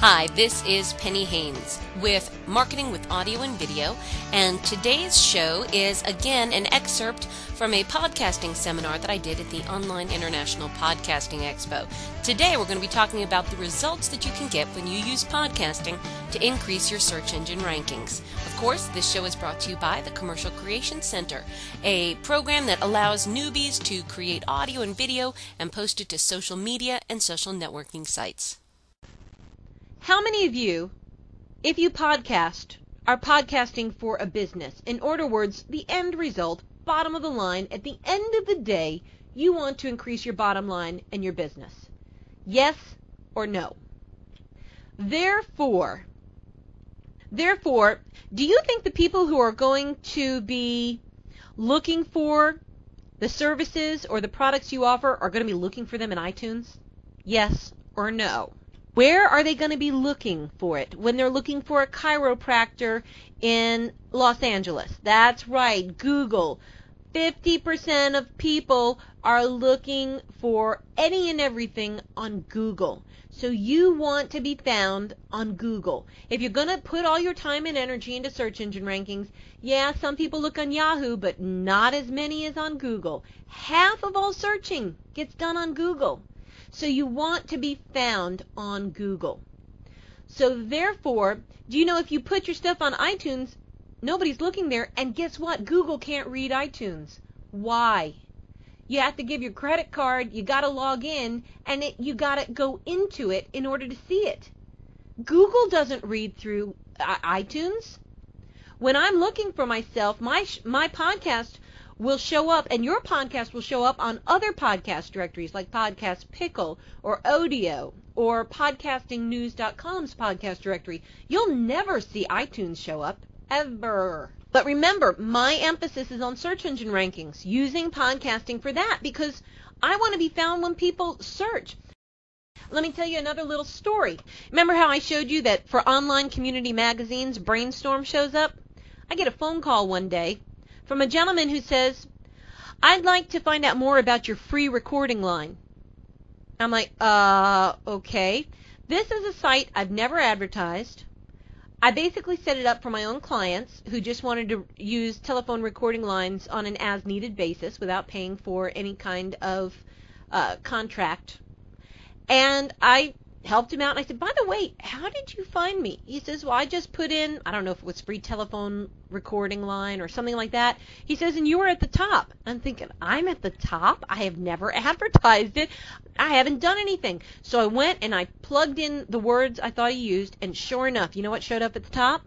Hi, this is Penny Haynes with Marketing with Audio and Video, and today's show is again an excerpt from a podcasting seminar that I did at the Online International Podcasting Expo. Today we're going to be talking about the results that you can get when you use podcasting to increase your search engine rankings. Of course, this show is brought to you by the Commercial Creation Center, a program that allows newbies to create audio and video and post it to social media and social networking sites. How many of you, if you podcast, are podcasting for a business? In other words, the end result, bottom of the line, at the end of the day, you want to increase your bottom line and your business. Yes or no? Therefore, do you think the people who are going to be looking for the services or the products you offer are going to be looking for them in iTunes? Yes or no? Where are they going to be looking for it? When they're looking for a chiropractor in Los Angeles. That's right, Google. 50% of people are looking for any and everything on Google. So you want to be found on Google. If you're going to put all your time and energy into search engine rankings, yeah, some people look on Yahoo, but not as many as on Google. Half of all searching gets done on Google. So you want to be found on Google. So therefore, do you know if you put your stuff on iTunes, nobody's looking there, and guess what? Google can't read iTunes. Why? You have to give your credit card, you got to log in, and you got to go into it in order to see it. Google doesn't read through iTunes. When I'm looking for myself, my podcast will show up, and your podcast will show up on other podcast directories like Podcast Pickle or Odeo or podcastingnews.com's podcast directory. You'll never see iTunes show up, ever. But remember, my emphasis is on search engine rankings, using podcasting for that, because I want to be found when people search. Let me tell you another little story. Remember how I showed you that for online community magazines, Brainstorm shows up? I get a phone call one day from a gentleman who says, I'd like to find out more about your free recording line. I'm like, okay. This is a site I've never advertised. I basically set it up for my own clients who just wanted to use telephone recording lines on an as-needed basis without paying for any kind of contract. And I helped him out, and I said, by the way, how did you find me? He says, well, I just put in, I don't know if it was free telephone recording line or something like that. He says, and you were at the top. I'm thinking, I'm at the top? I have never advertised it. I haven't done anything. So I went and I plugged in the words I thought he used, and sure enough, you know what showed up at the top?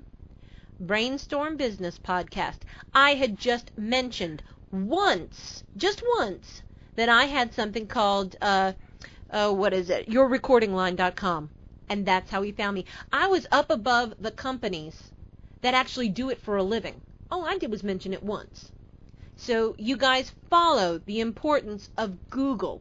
Brainstorm Business Podcast. I had just mentioned just once, that I had something called, yourrecordingline.com, and that's how he found me. I was up above the companies that actually do it for a living. All I did was mention it once. So you guys follow the importance of Google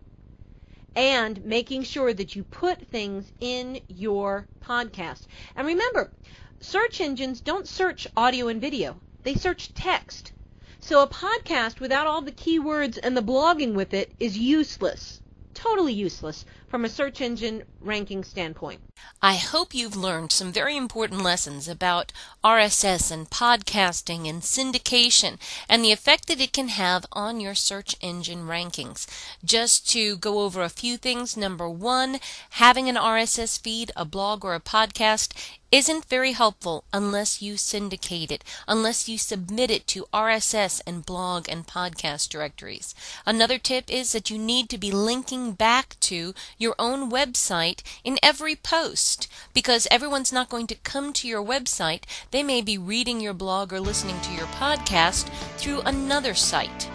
and making sure that you put things in your podcast. And remember, search engines don't search audio and video. They search text. So a podcast without all the keywords and the blogging with it is useless. Totally useless from a search engine ranking standpoint. I hope you've learned some very important lessons about RSS and podcasting and syndication and the effect that it can have on your search engine rankings. Just to go over a few things. Number one, having an RSS feed, a blog, or a podcast isn't very helpful unless you syndicate it, unless you submit it to RSS and blog and podcast directories. Another tip is that you need to be linking back to your own website in every post, because everyone's not going to come to your website. They may be reading your blog or listening to your podcast through another site.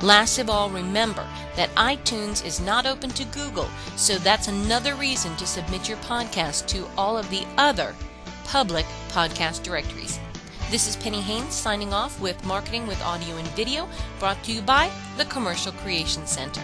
Last of all, remember that iTunes is not open to Google, so that's another reason to submit your podcast to all of the other public podcast directories. This is Penny Haynes signing off with Marketing with Audio and Video, brought to you by the Commercial Creation Center.